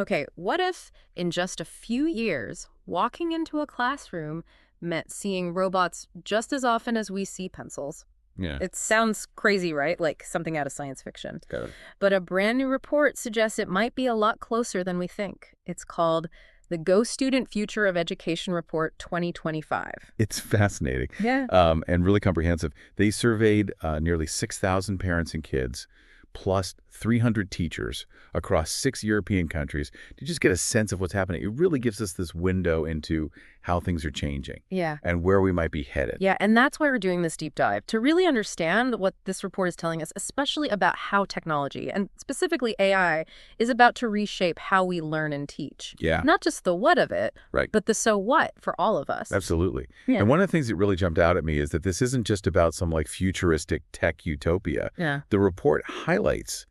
Okay, what if in just a few years, walking into a classroom meant seeing robots just as often as we see pencils? Yeah, It sounds crazy, right? Like something out of science fiction. got it. But a brand new report suggests it might be a lot closer than we think. It's called the GoStudent Future of Education Report 2025. It's fascinating Yeah. and really comprehensive. They surveyed nearly 6,000 parents and kids, plus 300 teachers across 6 European countries to just get a sense of what's happening. It really gives us this window into how things are changing Yeah. and where we might be headed. Yeah, and that's why we're doing this deep dive, to really understand what this report is telling us, especially about how technology, and specifically AI, is about to reshape how we learn and teach. Yeah, Not just the what of it, right. but the so what for all of us. Absolutely. Yeah. And one of the things that really jumped out at me is that this isn't just about some like futuristic tech utopia. Yeah. The report highlights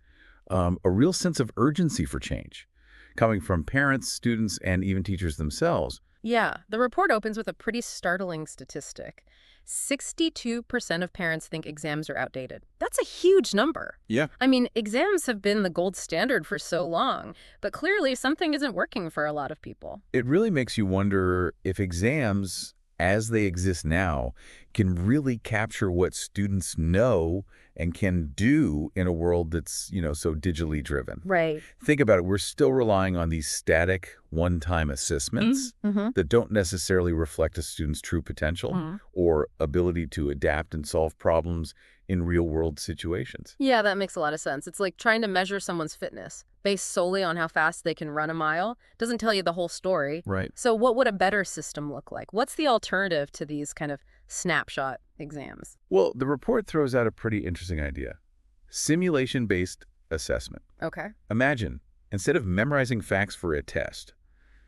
a real sense of urgency for change coming from parents, students, and even teachers themselves. Yeah, the report opens with a pretty startling statistic. 62% of parents think exams are outdated. That's a huge number. Yeah. I mean, exams have been the gold standard for so long, but clearly something isn't working for a lot of people. It really makes you wonder if exams, as they exist now, can really capture what students know and can do in a world that's, so digitally driven. Right. Think about it. We're still relying on these static, one-time assessments Mm-hmm. that don't necessarily reflect a student's true potential or ability to adapt and solve problems in real-world situations. Yeah, that makes a lot of sense. It's like trying to measure someone's fitness based solely on how fast they can run a mile. Doesn't tell you the whole story. Right. So what would a better system look like? What's the alternative to these kind of snapshot exams? Well, the report throws out a pretty interesting idea. Simulation-based assessment. Okay. Imagine, instead of memorizing facts for a test,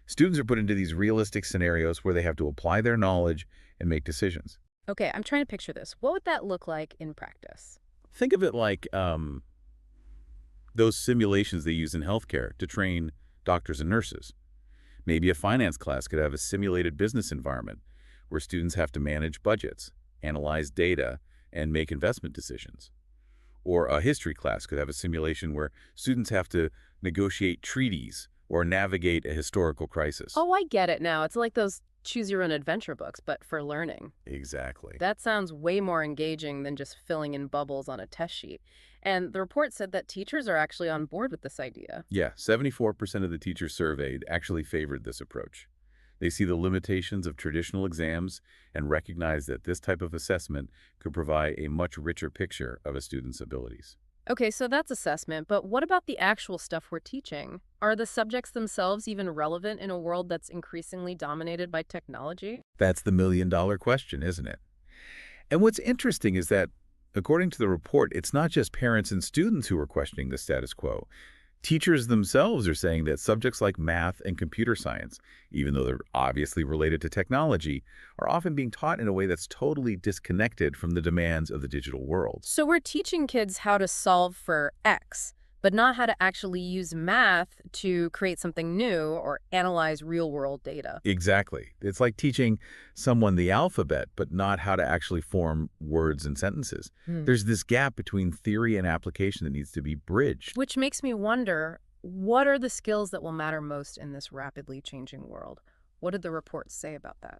students are put into these realistic scenarios where they have to apply their knowledge and make decisions. Okay, I'm trying to picture this. What would that look like in practice? Think of it like those simulations they use in healthcare to train doctors and nurses. Maybe a finance class could have a simulated business environment where students have to manage budgets, analyze data, and make investment decisions. Or a history class could have a simulation where students have to negotiate treaties or navigate a historical crisis. Oh, I get it now. It's like those choose your own adventure books, but for learning. Exactly. That sounds way more engaging than just filling in bubbles on a test sheet. And the report said that teachers are actually on board with this idea. Yeah, 74% of the teachers surveyed actually favored this approach. They see the limitations of traditional exams and recognize that this type of assessment could provide a much richer picture of a student's abilities. Okay, so that's assessment, but what about the actual stuff we're teaching? Are the subjects themselves even relevant in a world that's increasingly dominated by technology? That's the million-dollar question, isn't it? And what's interesting is that, according to the report, it's not just parents and students who are questioning the status quo. Teachers themselves are saying that subjects like math and computer science, even though they're obviously related to technology, are often being taught in a way that's totally disconnected from the demands of the digital world. So we're teaching kids how to solve for X, but not how to actually use math to create something new or analyze real-world data. Exactly. It's like teaching someone the alphabet, but not how to actually form words and sentences. There's this gap between theory and application that needs to be bridged. Which makes me wonder, what are the skills that will matter most in this rapidly changing world? What did the report say about that?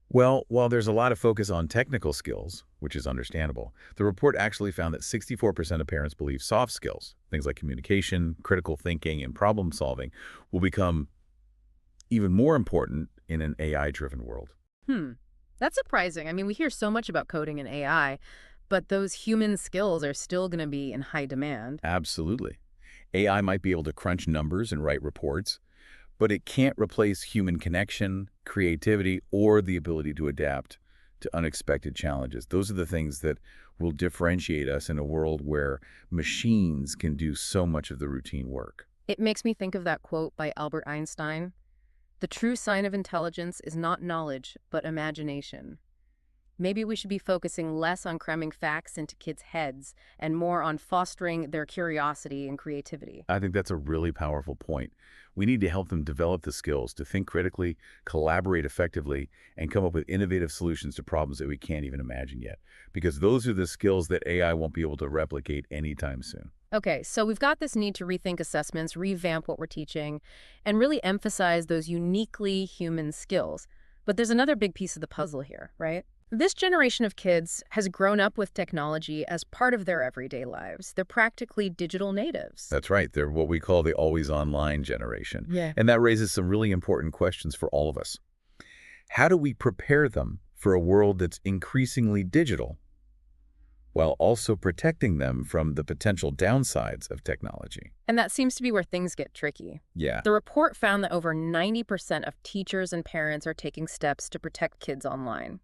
Well, while there's a lot of focus on technical skills, which is understandable, the report actually found that 64% of parents believe soft skills, things like communication, critical thinking, and problem solving, will become even more important in an AI-driven world. That's surprising. I mean, we hear so much about coding and AI, but those human skills are still going to be in high demand. Absolutely. AI might be able to crunch numbers and write reports, but it can't replace human connection, creativity, or the ability to adapt to unexpected challenges. Those are the things that will differentiate us in a world where machines can do so much of the routine work. It makes me think of that quote by Albert Einstein. The true sign of intelligence is not knowledge, but imagination. Maybe we should be focusing less on cramming facts into kids' heads and more on fostering their curiosity and creativity. I think that's a really powerful point. We need to help them develop the skills to think critically, collaborate effectively, and come up with innovative solutions to problems that we can't even imagine yet. Because those are the skills that AI won't be able to replicate anytime soon. Okay, so we've got this need to rethink assessments, revamp what we're teaching, and really emphasize those uniquely human skills. But there's another big piece of the puzzle here, right? This generation of kids has grown up with technology as part of their everyday lives. They're practically digital natives. That's right. They're what we call the always online generation. Yeah. And that raises some really important questions for all of us. How do we prepare them for a world that's increasingly digital while also protecting them from the potential downsides of technology? And that seems to be where things get tricky. Yeah, The report found that over 90% of teachers and parents are taking steps to protect kids online.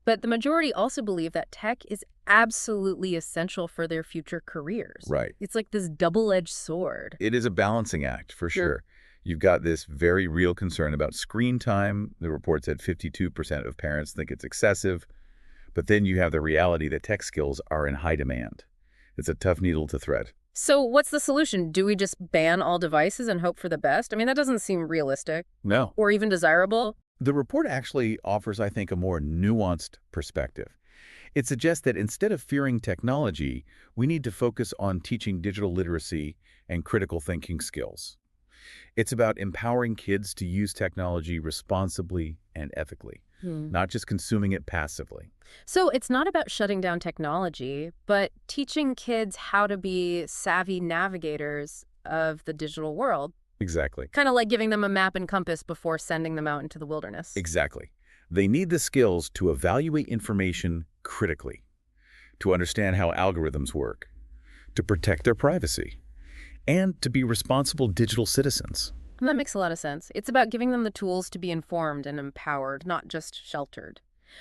But the majority also believe that tech is absolutely essential for their future careers. right. It's like this double-edged sword. It is a balancing act, for sure. You've got this very real concern about screen time. The report said 52% of parents think it's excessive. But then you have the reality that tech skills are in high demand. It's a tough needle to thread. So what's the solution? Do we just ban all devices and hope for the best? I mean, that doesn't seem realistic No. or even desirable. The report actually offers, I think, a more nuanced perspective. It suggests that instead of fearing technology, we need to focus on teaching digital literacy and critical thinking skills. It's about empowering kids to use technology responsibly and ethically, not just consuming it passively. So it's not about shutting down technology, but teaching kids how to be savvy navigators of the digital world. Exactly. Kind of like giving them a map and compass before sending them out into the wilderness. Exactly. They need the skills to evaluate information critically, to understand how algorithms work, to protect their privacy, and to be responsible digital citizens. And that makes a lot of sense. It's about giving them the tools to be informed and empowered, not just sheltered.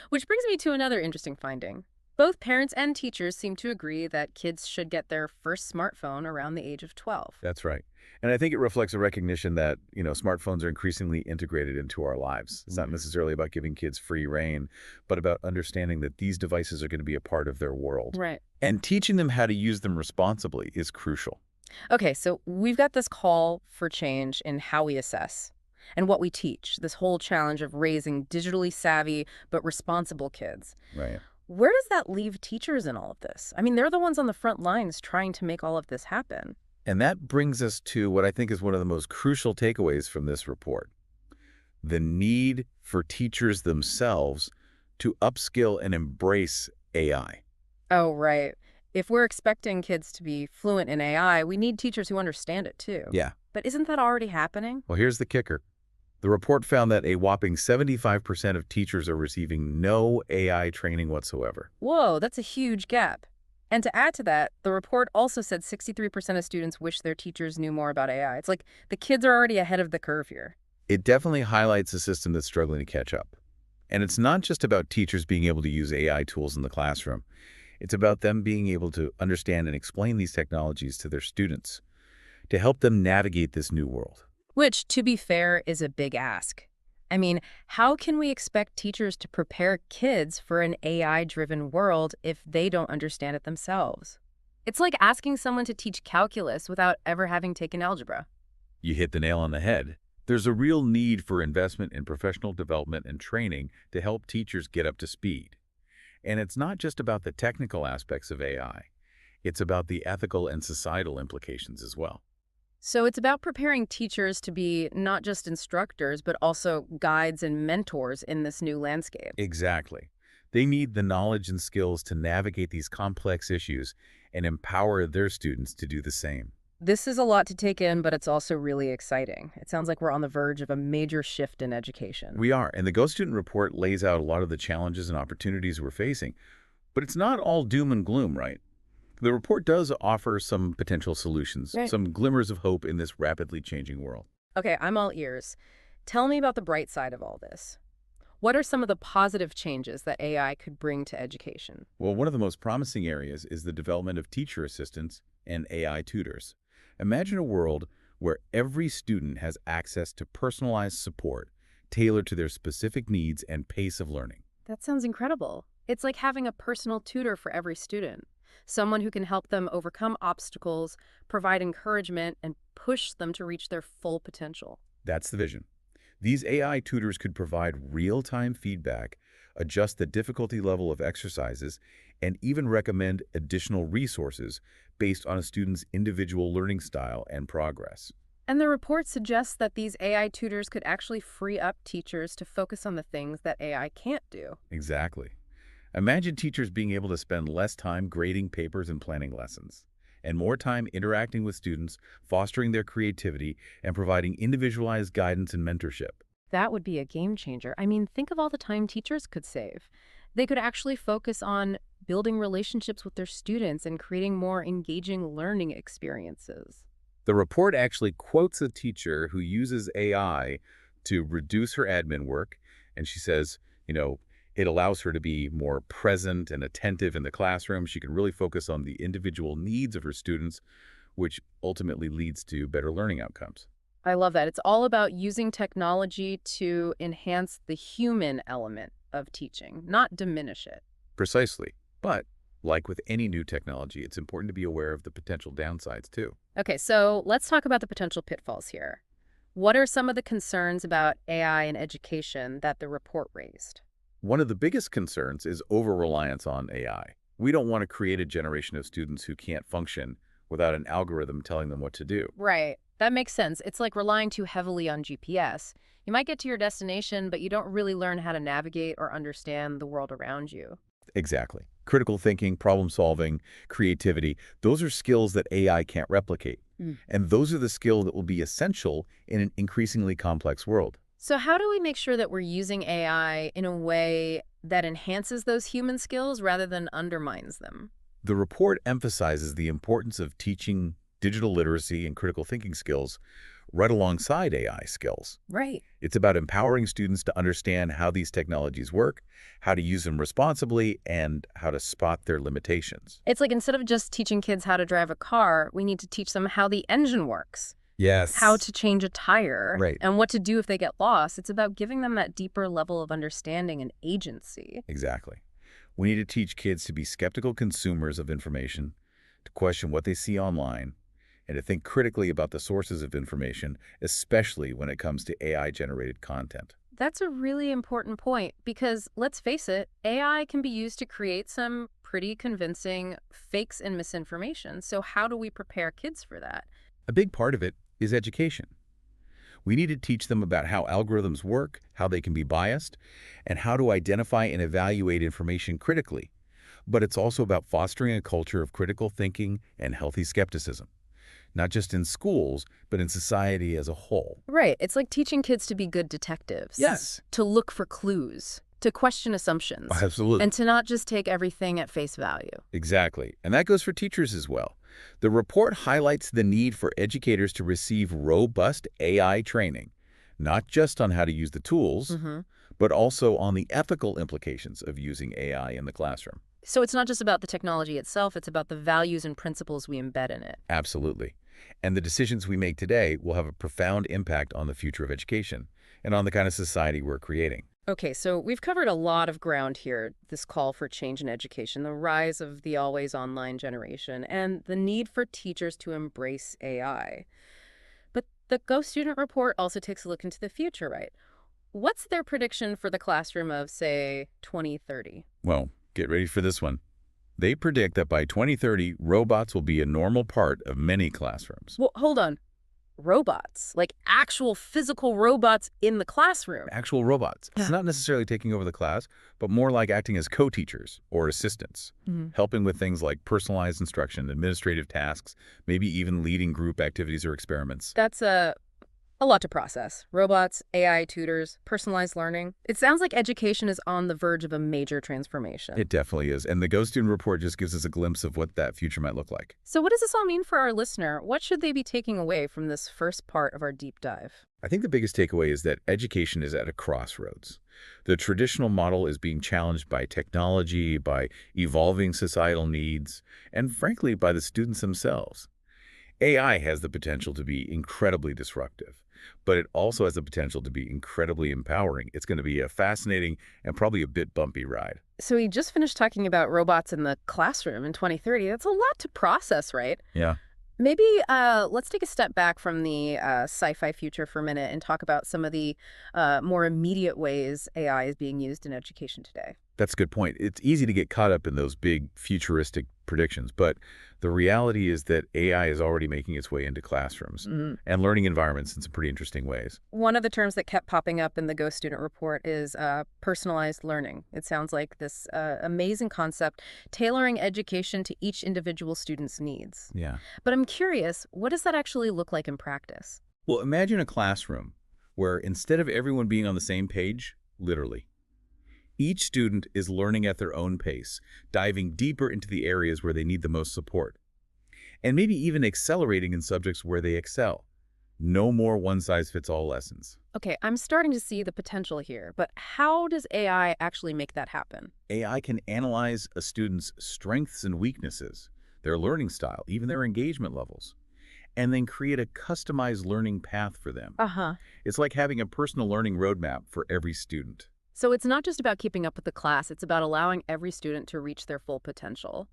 Which brings me to another interesting finding. Both parents and teachers seem to agree that kids should get their first smartphone around the age of 12. That's right. And I think it reflects a recognition that, smartphones are increasingly integrated into our lives. It's not necessarily about giving kids free rein, but about understanding that these devices are going to be a part of their world. Right. And teaching them how to use them responsibly is crucial. Okay, so we've got this call for change in how we assess and what we teach, this whole challenge of raising digitally savvy but responsible kids. Right. Where does that leave teachers in all of this? I mean, they're the ones on the front lines trying to make all of this happen. And that brings us to what I think is one of the most crucial takeaways from this report: the need for teachers themselves to upskill and embrace AI. Oh, right. If we're expecting kids to be fluent in AI, we need teachers who understand it too. Yeah. But isn't that already happening? Well, here's the kicker. The report found that a whopping 75% of teachers are receiving no AI training whatsoever. Whoa, that's a huge gap. And to add to that, the report also said 63% of students wish their teachers knew more about AI. It's like the kids are already ahead of the curve here. It definitely highlights a system that's struggling to catch up. And it's not just about teachers being able to use AI tools in the classroom. It's about them being able to understand and explain these technologies to their students to help them navigate this new world. Which, to be fair, is a big ask. I mean, how can we expect teachers to prepare kids for an AI-driven world if they don't understand it themselves? It's like asking someone to teach calculus without ever having taken algebra. You hit the nail on the head. There's a real need for investment in professional development and training to help teachers get up to speed. And it's not just about the technical aspects of AI. It's about the ethical and societal implications as well. So it's about preparing teachers to be not just instructors, but also guides and mentors in this new landscape. Exactly. They need the knowledge and skills to navigate these complex issues and empower their students to do the same. This is a lot to take in, but it's also really exciting. It sounds like we're on the verge of a major shift in education. We are, and the GoStudent report lays out a lot of the challenges and opportunities we're facing. But it's not all doom and gloom, right? The report does offer some potential solutions, Right. some glimmers of hope in this rapidly changing world. Okay, I'm all ears. Tell me about the bright side of all this. What are some of the positive changes that AI could bring to education? Well, one of the most promising areas is the development of teacher assistants and AI tutors. Imagine a world where every student has access to personalized support tailored to their specific needs and pace of learning. That sounds incredible. It's like having a personal tutor for every student, someone who can help them overcome obstacles, provide encouragement, and push them to reach their full potential. That's the vision. These AI tutors could provide real-time feedback, adjust the difficulty level of exercises, and even recommend additional resources based on a student's individual learning style and progress. And the report suggests that these AI tutors could actually free up teachers to focus on the things that AI can't do. Exactly. Imagine teachers being able to spend less time grading papers and planning lessons, and more time interacting with students, fostering their creativity, and providing individualized guidance and mentorship. That would be a game changer. I mean, think of all the time teachers could save. They could actually focus on building relationships with their students and creating more engaging learning experiences. The report actually quotes a teacher who uses AI to reduce her admin work, and she says, it allows her to be more present and attentive in the classroom. She can really focus on the individual needs of her students, which ultimately leads to better learning outcomes. I love that. It's all about using technology to enhance the human element of teaching, not diminish it. Precisely. But like with any new technology, it's important to be aware of the potential downsides too. Okay, so let's talk about the potential pitfalls here. What are some of the concerns about AI in education that the report raised? One of the biggest concerns is over-reliance on AI. We don't want to create a generation of students who can't function without an algorithm telling them what to do. Right. That makes sense. It's like relying too heavily on GPS. You might get to your destination, but you don't really learn how to navigate or understand the world around you. Exactly. Critical thinking, problem solving, creativity, those are skills that AI can't replicate. Mm. And those are the skills that will be essential in an increasingly complex world. So how do we make sure that we're using AI in a way that enhances those human skills rather than undermines them? The report emphasizes the importance of teaching digital literacy and critical thinking skills right alongside AI skills. Right. It's about empowering students to understand how these technologies work, how to use them responsibly, and how to spot their limitations. It's like instead of just teaching kids how to drive a car, we need to teach them how the engine works, Yes. how to change a tire, Right. and what to do if they get lost. It's about giving them that deeper level of understanding and agency. Exactly. We need to teach kids to be skeptical consumers of information, to question what they see online, and to think critically about the sources of information, especially when it comes to AI-generated content. That's a really important point because, let's face it, AI can be used to create some pretty convincing fakes and misinformation. So how do we prepare kids for that? A big part of it is education. We need to teach them about how algorithms work, how they can be biased, and how to identify and evaluate information critically. But it's also about fostering a culture of critical thinking and healthy skepticism, not just in schools, but in society as a whole. Right. It's like teaching kids to be good detectives. Yes. To look for clues, to question assumptions, Absolutely. and to not just take everything at face value. Exactly. And that goes for teachers as well. The report highlights the need for educators to receive robust AI training, not just on how to use the tools, but also on the ethical implications of using AI in the classroom. So it's not just about the technology itself, it's about the values and principles we embed in it. Absolutely. And the decisions we make today will have a profound impact on the future of education and on the kind of society we're creating. Okay, so we've covered a lot of ground here, this call for change in education, the rise of the always online generation, and the need for teachers to embrace AI. But the GoStudent report also takes a look into the future, right? What's their prediction for the classroom of, say, 2030? Well, get ready for this one. They predict that by 2030, robots will be a normal part of many classrooms. Well, hold on. Robots, like actual physical robots in the classroom. Actual robots. It's Yeah. not necessarily taking over the class, but more like acting as co-teachers or assistants, helping with things like personalized instruction, administrative tasks, maybe even leading group activities or experiments. That's a lot to process. Robots, AI tutors, personalized learning. It sounds like education is on the verge of a major transformation. It definitely is. And the GoStudent report just gives us a glimpse of what that future might look like. So what does this all mean for our listener? What should they be taking away from this first part of our deep dive? I think the biggest takeaway is that education is at a crossroads. The traditional model is being challenged by technology, by evolving societal needs, and frankly, by the students themselves. AI has the potential to be incredibly disruptive, but it also has the potential to be incredibly empowering. It's going to be a fascinating and probably a bit bumpy ride. So we just finished talking about robots in the classroom in 2030. That's a lot to process, right? Yeah. Maybe let's take a step back from the sci-fi future for a minute and talk about some of the more immediate ways AI is being used in education today. That's a good point. It's easy to get caught up in those big futuristic predictions, but the reality is that AI is already making its way into classrooms and learning environments in some pretty interesting ways. One of the terms that kept popping up in the GoStudent report is personalized learning. It sounds like this amazing concept, tailoring education to each individual student's needs. Yeah. But I'm curious, what does that actually look like in practice? Well, imagine a classroom where instead of everyone being on the same page, literally, each student is learning at their own pace, diving deeper into the areas where they need the most support, and maybe even accelerating in subjects where they excel. No more one-size-fits-all lessons. Okay, I'm starting to see the potential here, but how does AI actually make that happen? AI can analyze a student's strengths and weaknesses, their learning style, even their engagement levels, and then create a customized learning path for them. Uh-huh. It's like having a personal learning roadmap for every student. So it's not just about keeping up with the class, it's about allowing every student to reach their full potential.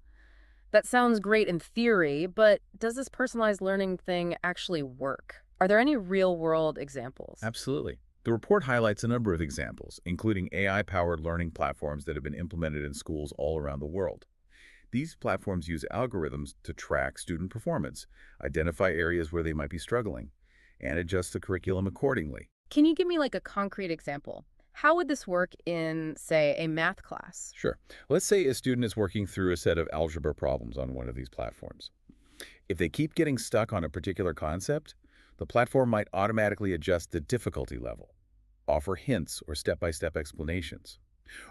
That sounds great in theory, but does this personalized learning thing actually work? Are there any real-world examples? Absolutely. The report highlights a number of examples, including AI-powered learning platforms that have been implemented in schools all around the world. These platforms use algorithms to track student performance, identify areas where they might be struggling, and adjust the curriculum accordingly. Can you give me like a concrete example? How would this work in, say, a math class? Sure. Let's say a student is working through a set of algebra problems on one of these platforms. If they keep getting stuck on a particular concept, the platform might automatically adjust the difficulty level, offer hints or step-by-step explanations,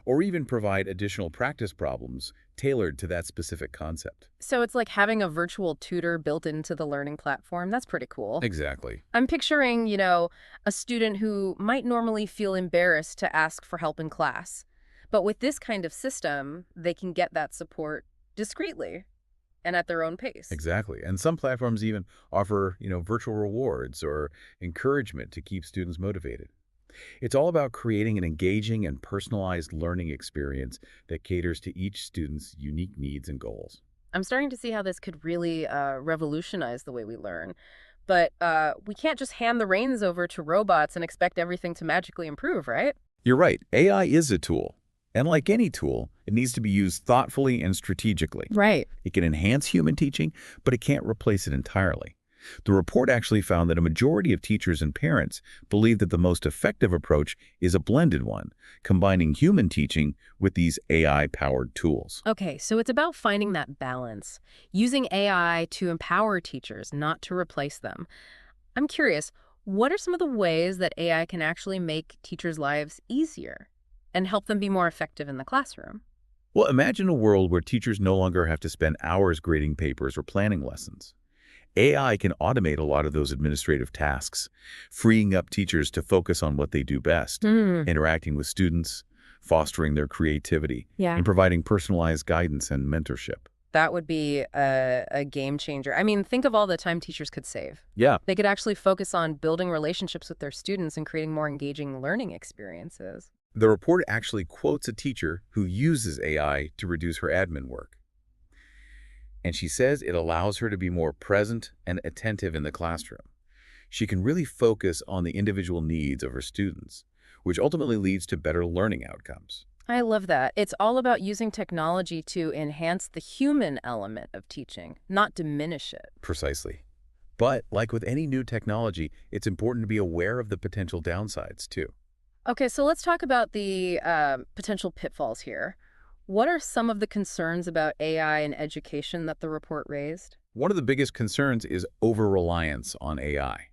or even provide additional practice problems tailored to that specific concept. So it's like having a virtual tutor built into the learning platform. That's pretty cool. Exactly. I'm picturing, a student who might normally feel embarrassed to ask for help in class. But with this kind of system, they can get that support discreetly and at their own pace. Exactly. And some platforms even offer, virtual rewards or encouragement to keep students motivated. It's all about creating an engaging and personalized learning experience that caters to each student's unique needs and goals. I'm starting to see how this could really revolutionize the way we learn. But we can't just hand the reins over to robots and expect everything to magically improve, right? You're right. AI is a tool. And like any tool, it needs to be used thoughtfully and strategically. Right. It can enhance human teaching, but it can't replace it entirely. The report actually found that a majority of teachers and parents believe that the most effective approach is a blended one, combining human teaching with these AI-powered tools. Okay, so it's about finding that balance, using AI to empower teachers, not to replace them. I'm curious, what are some of the ways that AI can actually make teachers' lives easier and help them be more effective in the classroom? Well, imagine a world where teachers no longer have to spend hours grading papers or planning lessons. AI can automate a lot of those administrative tasks, freeing up teachers to focus on what they do best, interacting with students, fostering their creativity, Yeah. and providing personalized guidance and mentorship. That would be a game changer. I mean, think of all the time teachers could save. Yeah, They could actually focus on building relationships with their students and creating more engaging learning experiences. the report actually quotes a teacher who uses AI to reduce her admin work. And she says it allows her to be more present and attentive in the classroom. She can really focus on the individual needs of her students, which ultimately leads to better learning outcomes. I love that. It's all about using technology to enhance the human element of teaching, not diminish it. Precisely. But like with any new technology, it's important to be aware of the potential downsides too. Okay, so let's talk about the potential pitfalls here. What are some of the concerns about AI in education that the report raised? One of the biggest concerns is over-reliance on AI.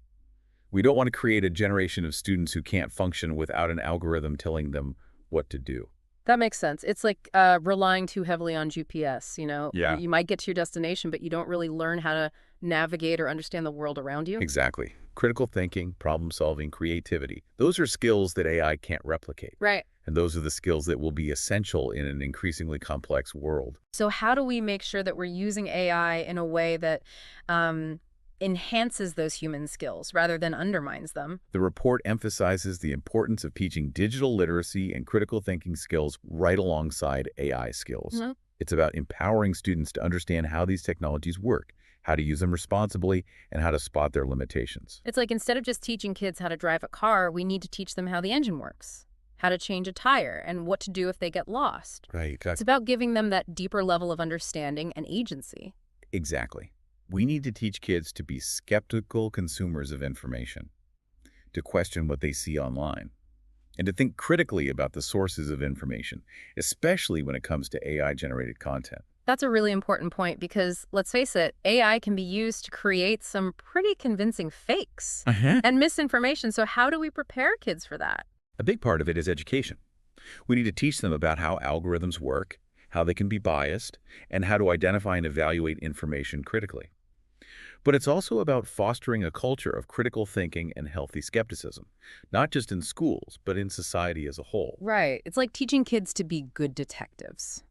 We don't want to create a generation of students who can't function without an algorithm telling them what to do. That makes sense. It's like relying too heavily on GPS, you know? Yeah. You might get to your destination, but you don't really learn how to navigate or understand the world around you. Exactly. Critical thinking, problem solving, creativity. Those are skills that AI can't replicate. Right. And those are the skills that will be essential in an increasingly complex world. So how do we make sure that we're using AI in a way that enhances those human skills rather than undermines them. The report emphasizes the importance of teaching digital literacy and critical thinking skills right alongside AI skills. Mhm. It's about empowering students to understand how these technologies work, how to use them responsibly, and how to spot their limitations. It's like instead of just teaching kids how to drive a car, we need to teach them how the engine works, how to change a tire, and what to do if they get lost. Right. It's about giving them that deeper level of understanding and agency. Exactly. We need to teach kids to be skeptical consumers of information, to question what they see online, and to think critically about the sources of information, especially when it comes to AI-generated content. That's a really important point because, let's face it, AI can be used to create some pretty convincing fakes Uh-huh. and misinformation. So how do we prepare kids for that? A big part of it is education. We need to teach them about how algorithms work, how they can be biased, and how to identify and evaluate information critically. But it's also about fostering a culture of critical thinking and healthy skepticism, not just in schools, but in society as a whole. Right. It's like teaching kids to be good detectives,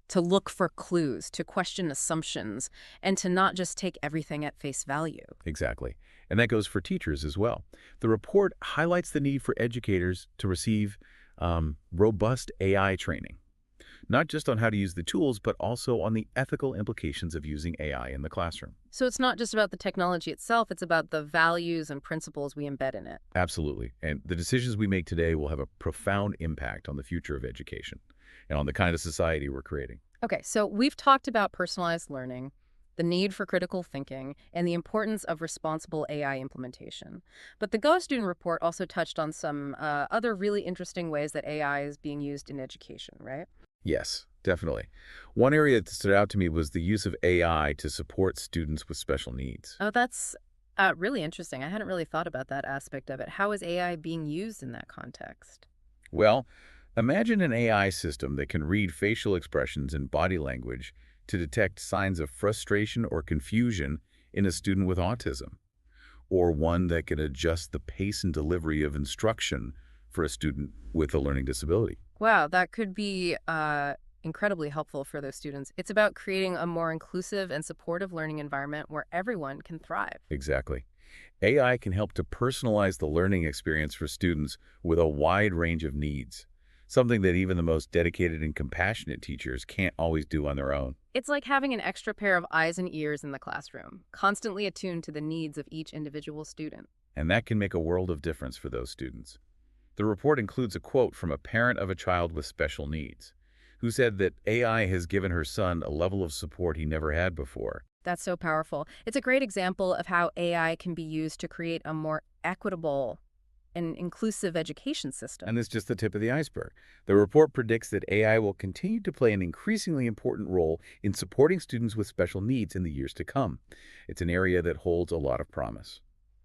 to look for clues, to question assumptions, and to not just take everything at face value. Exactly. And that goes for teachers as well. The report highlights the need for educators to receive robust AI training, not just on how to use the tools, but also on the ethical implications of using AI in the classroom. So it's not just about the technology itself, it's about the values and principles we embed in it. Absolutely. And the decisions we make today will have a profound impact on the future of education and on the kind of society we're creating. Okay, so we've talked about personalized learning, the need for critical thinking, and the importance of responsible AI implementation. But the GoStudent report also touched on some other really interesting ways that AI is being used in education, right? Yes, definitely. One area that stood out to me was the use of AI to support students with special needs. Oh, that's really interesting. I hadn't really thought about that aspect of it. How is AI being used in that context? Well, imagine an AI system that can read facial expressions and body language to detect signs of frustration or confusion in a student with autism, or one that can adjust the pace and delivery of instruction for a student with a learning disability. Wow, that could be incredibly helpful for those students. It's about creating a more inclusive and supportive learning environment where everyone can thrive. Exactly. AI can help to personalize the learning experience for students with a wide range of needs, something that even the most dedicated and compassionate teachers can't always do on their own. It's like having an extra pair of eyes and ears in the classroom, constantly attuned to the needs of each individual student. And that can make a world of difference for those students. The report includes a quote from a parent of a child with special needs, who said that AI has given her son a level of support he never had before. That's so powerful. It's a great example of how AI can be used to create a more equitable and inclusive education system. And that's just the tip of the iceberg. The report predicts that AI will continue to play an increasingly important role in supporting students with special needs in the years to come. It's an area that holds a lot of promise.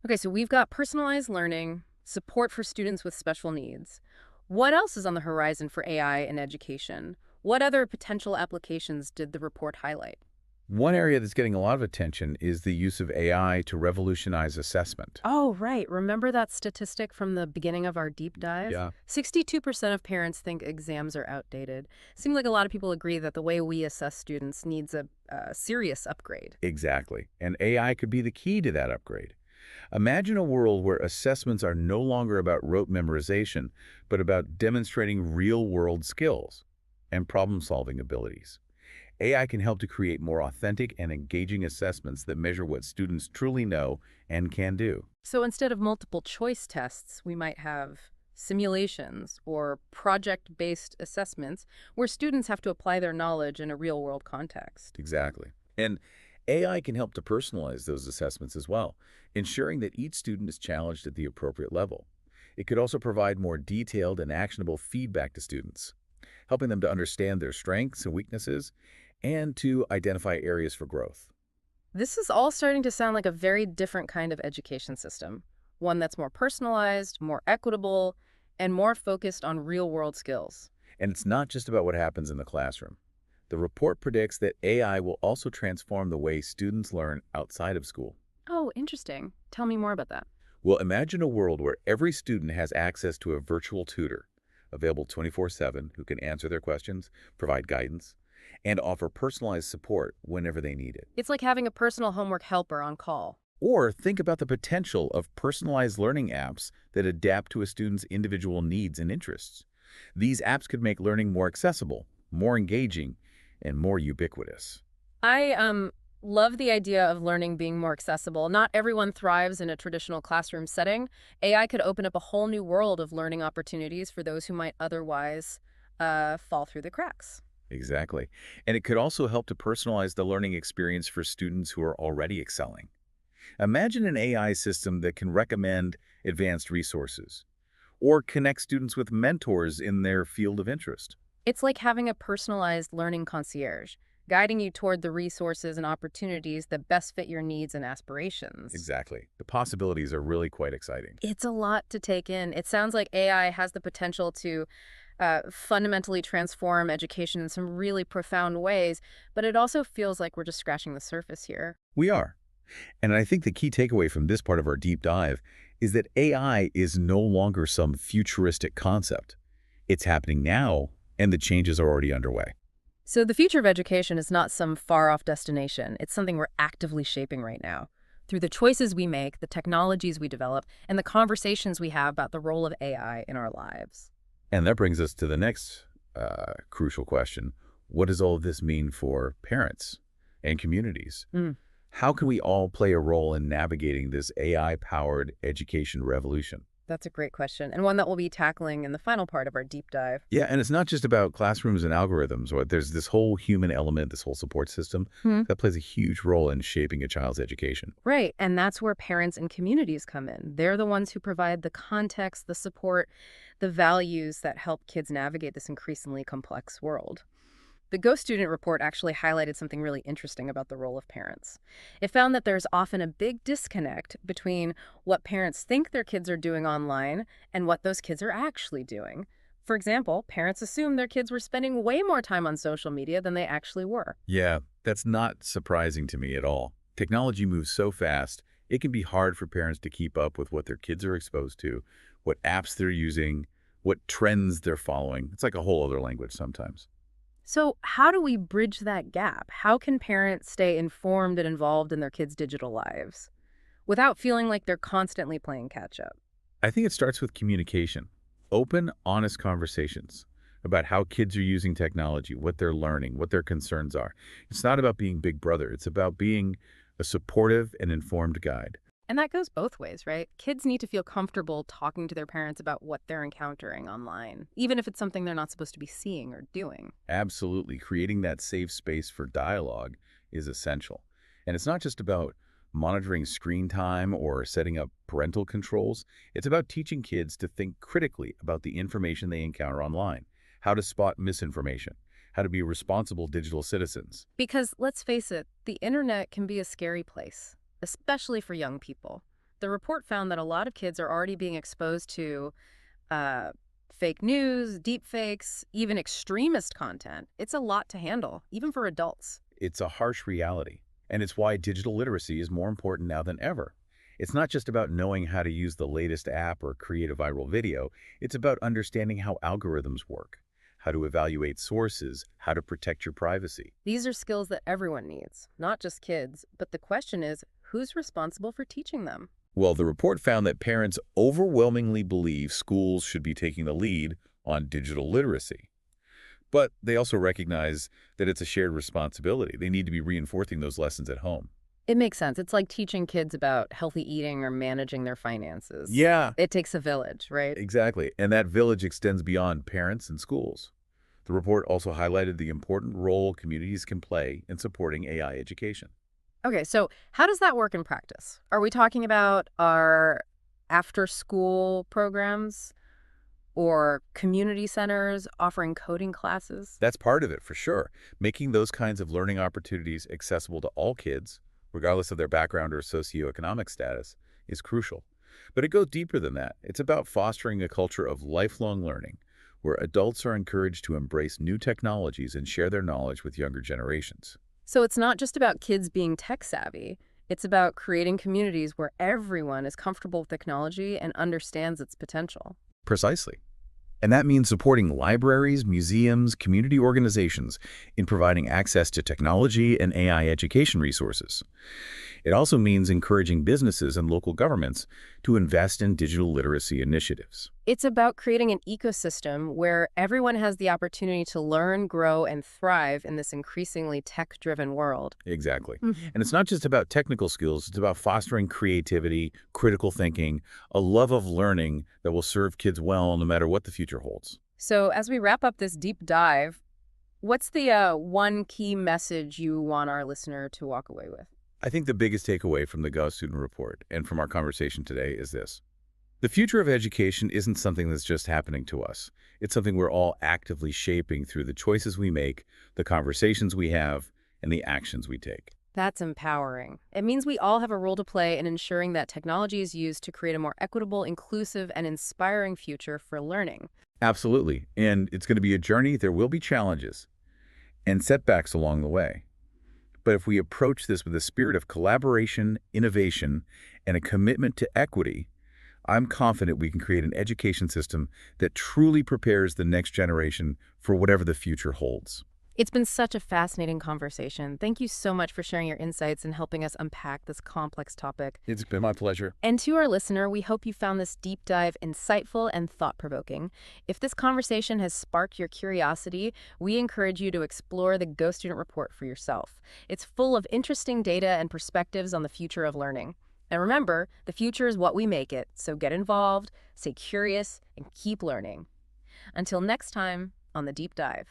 Okay, so we've got personalized learning, support for students with special needs. What else is on the horizon for AI in education? What other potential applications did the report highlight? One area that's getting a lot of attention is the use of AI to revolutionize assessment. Oh, right. Remember that statistic from the beginning of our deep dive? Yeah. 62% of parents think exams are outdated. Seems like a lot of people agree that the way we assess students needs a serious upgrade. Exactly. And AI could be the key to that upgrade. Imagine a world where assessments are no longer about rote memorization, but about demonstrating real-world skills and problem-solving abilities. AI can help to create more authentic and engaging assessments that measure what students truly know and can do. So instead of multiple choice tests, we might have simulations or project-based assessments where students have to apply their knowledge in a real-world context. Exactly. And AI can help to personalize those assessments as well, ensuring that each student is challenged at the appropriate level. It could also provide more detailed and actionable feedback to students, helping them to understand their strengths and weaknesses and to identify areas for growth. This is all starting to sound like a very different kind of education system, one that's more personalized, more equitable, and more focused on real-world skills. And it's not just about what happens in the classroom. The report predicts that AI will also transform the way students learn outside of school. Oh, interesting. Tell me more about that. Well, imagine a world where every student has access to a virtual tutor, available 24/7, who can answer their questions, provide guidance, and offer personalized support whenever they need it. It's like having a personal homework helper on call. Or think about the potential of personalized learning apps that adapt to a student's individual needs and interests. These apps could make learning more accessible, more engaging, and more ubiquitous. I love the idea of learning being more accessible. Not everyone thrives in a traditional classroom setting. AI could open up a whole new world of learning opportunities for those who might otherwise fall through the cracks. Exactly. And it could also help to personalize the learning experience for students who are already excelling. Imagine an AI system that can recommend advanced resources or connect students with mentors in their field of interest. It's like having a personalized learning concierge, guiding you toward the resources and opportunities that best fit your needs and aspirations. Exactly. The possibilities are really quite exciting. It's a lot to take in. It sounds like AI has the potential to fundamentally transform education in some really profound ways, but it also feels like we're just scratching the surface here. We are. And I think the key takeaway from this part of our deep dive is that AI is no longer some futuristic concept. It's happening now, and the changes are already underway. So the future of education is not some far-off destination. It's something we're actively shaping right now. Through the choices we make, the technologies we develop, and the conversations we have about the role of AI in our lives. And that brings us to the next crucial question. What does all of this mean for parents and communities? Mm. How can we all play a role in navigating this AI-powered education revolution? That's a great question, and one that we'll be tackling in the final part of our deep dive. Yeah, and it's not just about classrooms and algorithms. Or there's this whole human element, this whole support system Hmm. that plays a huge role in shaping a child's education. Right, and that's where parents and communities come in. They're the ones who provide the context, the support, the values that help kids navigate this increasingly complex world. The GoStudent report actually highlighted something really interesting about the role of parents. It found that there's often a big disconnect between what parents think their kids are doing online and what those kids are actually doing. For example, parents assume their kids were spending way more time on social media than they actually were. Yeah, that's not surprising to me at all. Technology moves so fast, it can be hard for parents to keep up with what their kids are exposed to, what apps they're using, what trends they're following. It's like a whole other language sometimes. So, how do we bridge that gap? How can parents stay informed and involved in their kids' digital lives without feeling like they're constantly playing catch up? I think it starts with communication. Open, honest conversations about how kids are using technology, what they're learning, what their concerns are. It's not about being big brother. It's about being a supportive and informed guide. And that goes both ways, right? Kids need to feel comfortable talking to their parents about what they're encountering online, even if it's something they're not supposed to be seeing or doing. Absolutely. Creating that safe space for dialogue is essential. And it's not just about monitoring screen time or setting up parental controls. It's about teaching kids to think critically about the information they encounter online, how to spot misinformation, how to be responsible digital citizens. Because let's face it, the internet can be a scary place, especially for young people. The report found that a lot of kids are already being exposed to uh, fake news, deep fakes, even extremist content. It's a lot to handle, even for adults. It's a harsh reality, and it's why digital literacy is more important now than ever. It's not just about knowing how to use the latest app or create a viral video. It's about understanding how algorithms work, how to evaluate sources, how to protect your privacy. These are skills that everyone needs, not just kids. But the question is, who's responsible for teaching them? Well, the report found that parents overwhelmingly believe schools should be taking the lead on digital literacy. But they also recognize that it's a shared responsibility. They need to be reinforcing those lessons at home. It makes sense. It's like teaching kids about healthy eating or managing their finances. Yeah, It takes a village, right? exactly. And that village extends beyond parents and schools. The report also highlighted the important role communities can play in supporting AI education. Okay, so how does that work in practice? Are we talking about our after-school programs or community centers offering coding classes? That's part of it, for sure. Making those kinds of learning opportunities accessible to all kids, regardless of their background or socioeconomic status, is crucial. But it goes deeper than that. It's about fostering a culture of lifelong learning, where adults are encouraged to embrace new technologies and share their knowledge with younger generations. So it's not just about kids being tech-savvy. It's about creating communities where everyone is comfortable with technology and understands its potential. Precisely. And that means supporting libraries, museums, community organizations in providing access to technology and AI education resources. It also means encouraging businesses and local governments to invest in digital literacy initiatives. It's about creating an ecosystem where everyone has the opportunity to learn, grow, and thrive in this increasingly tech-driven world. Exactly. Mhm. And it's not just about technical skills, it's about fostering creativity, critical thinking, a love of learning that will serve kids well no matter what the future holds. So as we wrap up this deep dive, what's the one key message you want our listener to walk away with? I think the biggest takeaway from the GoStudent report and from our conversation today is this. The future of education isn't something that's just happening to us. It's something we're all actively shaping through the choices we make, the conversations we have, and the actions we take. That's empowering. It means we all have a role to play in ensuring that technology is used to create a more equitable, inclusive, and inspiring future for learning. Absolutely. And it's going to be a journey. There will be challenges and setbacks along the way. But if we approach this with a spirit of collaboration, innovation, and a commitment to equity, I'm confident we can create an education system that truly prepares the next generation for whatever the future holds. It's been such a fascinating conversation. Thank you so much for sharing your insights and helping us unpack this complex topic. It's been my pleasure. And to our listener, we hope you found this deep dive insightful and thought-provoking. If this conversation has sparked your curiosity, we encourage you to explore the GoStudent report for yourself. It's full of interesting data and perspectives on the future of learning. And remember, the future is what we make it, so get involved, stay curious, and keep learning. Until next time on The Deep Dive.